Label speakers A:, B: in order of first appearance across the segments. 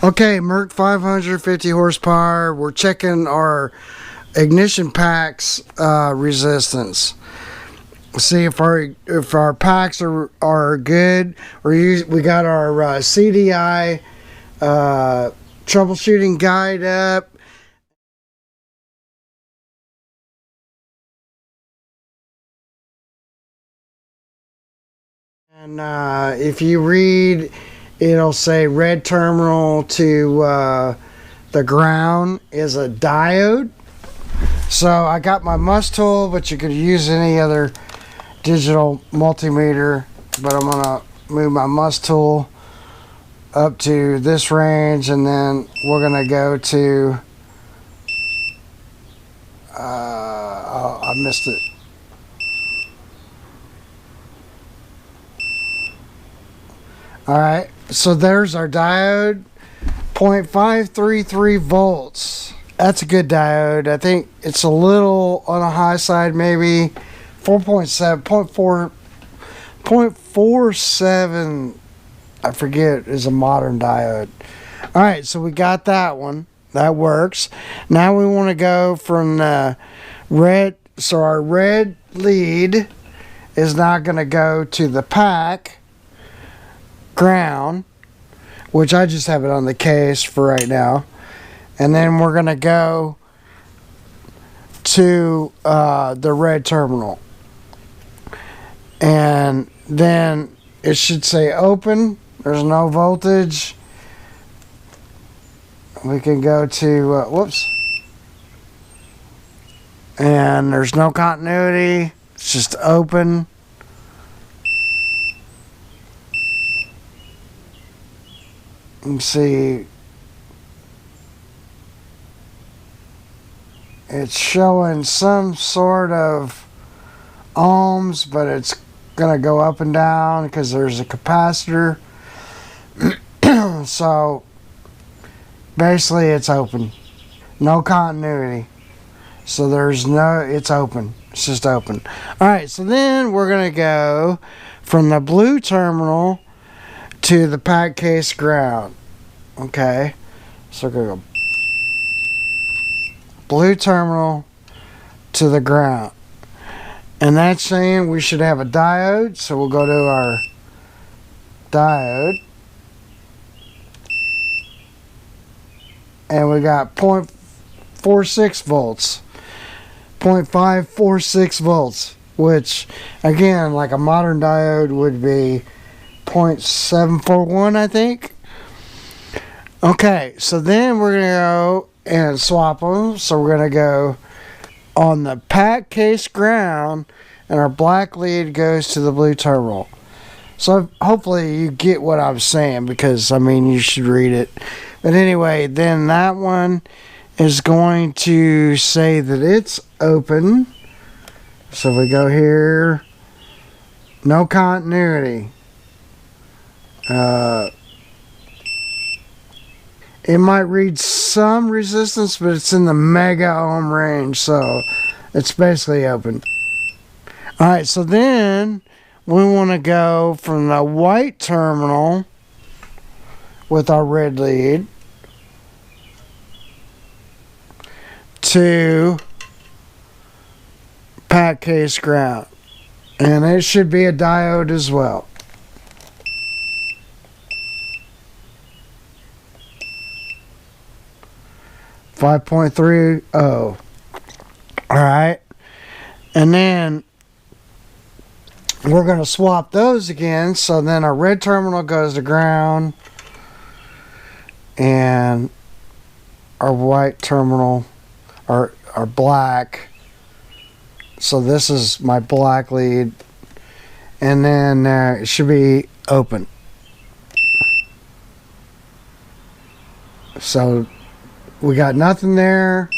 A: Okay, Merc 550 horsepower. We're checking our ignition packs resistance. See if our packs are good. We got our CDI troubleshooting guide up. And if you read, it'll say red terminal to the ground is a diode. So I got my must tool, but you could use any other digital multimeter. But I'm gonna move my must tool up to this range, and then we're gonna go to oh, I missed it. Alright, so there's our diode, 0.533 volts. That's a good diode. I think it's a little on the high side, maybe 4.7, 0.47, I forget, is a modern diode. Alright, so we got that one. That works. Now we want to go from the red, so our red lead is now going to go to the pack ground, which I just have it on the case for right now, and then we're gonna go to the red terminal, and then it should say open. There's no voltage. We can go to whoops, and there's no continuity. It's just open. Let's see, it's showing some sort of ohms, but it's gonna go up and down because there's a capacitor. So basically it's open, no continuity, so there's no, it's open, it's just open. Alright, so then we're gonna go from the blue terminal to the pack case ground. Okay, so we're gonna go blue terminal to the ground, and that's saying we should have a diode. So we'll go to our diode, and we got 0.46 volts, 0.546 volts, which again, like a modern diode would be 0.741, I think. Okay, so then we're going to go and swap them. So we're going to go on the pack case ground, and our black lead goes to the blue terminal. So hopefully you get what I'm saying, because I mean, you should read it. But anyway, then that one is going to say that it's open. So we go here, no continuity. It might read some resistance, but it's in the mega ohm range, so it's basically open. Alright, so then we want to go from the white terminal with our red lead to pack case ground, and it should be a diode as well. .30. Alright, and then we're going to swap those again. So then our red terminal goes to ground, and our white terminal, our black, so this is my black lead, and then it should be open. So we got nothing there.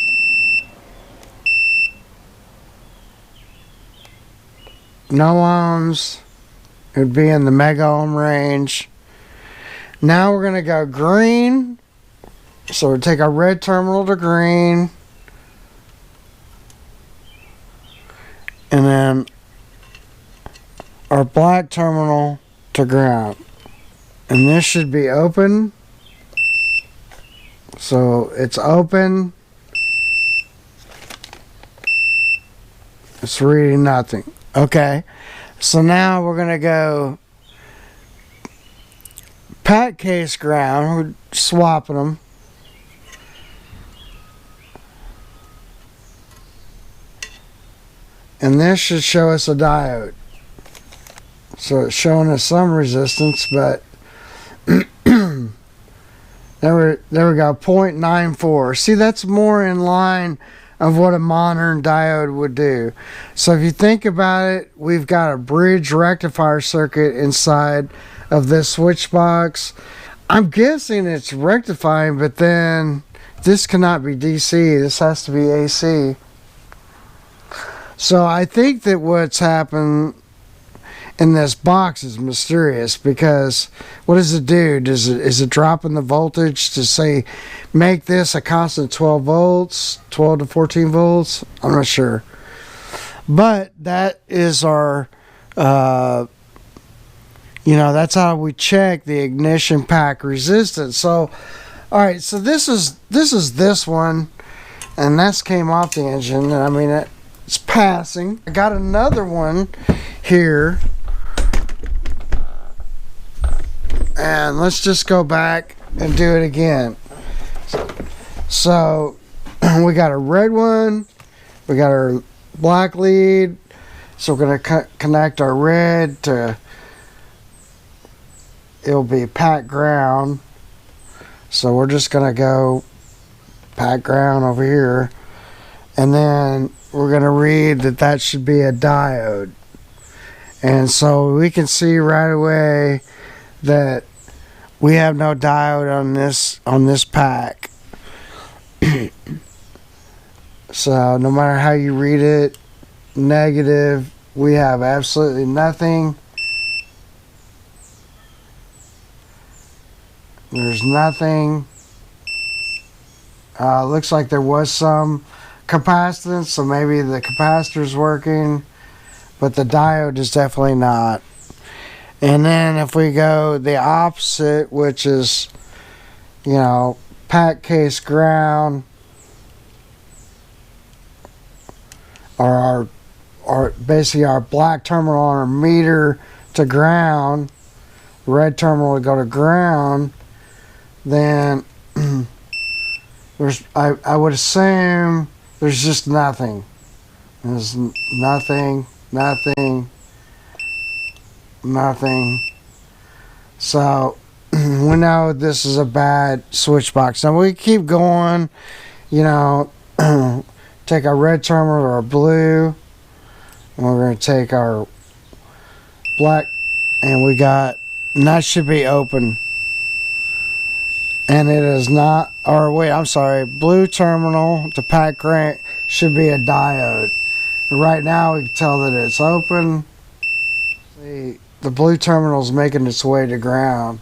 A: No ohms. It would be in the mega ohm range. Now we're going to go green. So we'll take our red terminal to green, and then our black terminal to ground. And this should be open. So it's open. It's reading nothing. Okay. So now we're going to go pack case ground. We're swapping them. And this should show us a diode. So it's showing us some resistance, but there we go, 0.94. See, that's more in line of what a modern diode would do. So if you think about it, we've got a bridge rectifier circuit inside of this switch box. I'm guessing it's rectifying, but then this cannot be DC. This has to be AC. So I think that what's happened in this box is mysterious, because what does it do? Is it dropping the voltage to say make this a constant 12 volts, 12 to 14 volts? I'm not sure. But that is our that's how we check the ignition pack resistance. So all right, so this is this one, and this came off the engine, and I mean it's passing. I got another one here. And let's just go back and do it again. So we got a red one, we got our black lead. So we're going to connect our red to, it'll be pack ground. So we're just going to go pack ground over here. And then we're going to read that should be a diode. And so we can see right away that we have no diode on this pack. So no matter how you read it, negative, we have absolutely nothing. There's nothing. Looks like there was some capacitance, so maybe the capacitor's working, but the diode is definitely not. And then if we go the opposite, which is, pack case ground, or basically our black terminal on our meter to ground, red terminal would go to ground, then I would assume there's just nothing. There's nothing. So we know this is a bad switch box. Now we keep going, take our red terminal or our blue, and we're going to take our black, and that should be open. And it is not, or wait, I'm sorry, blue terminal to pack ground should be a diode. And right now we can tell that it's open. See, the blue terminal is making its way to ground.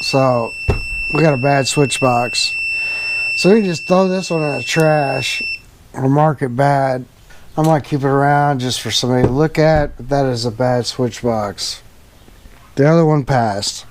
A: So we got a bad switch box. So we can just throw this one in the trash or mark it bad. I might keep it around just for somebody to look at, but that is a bad switch box. The other one passed.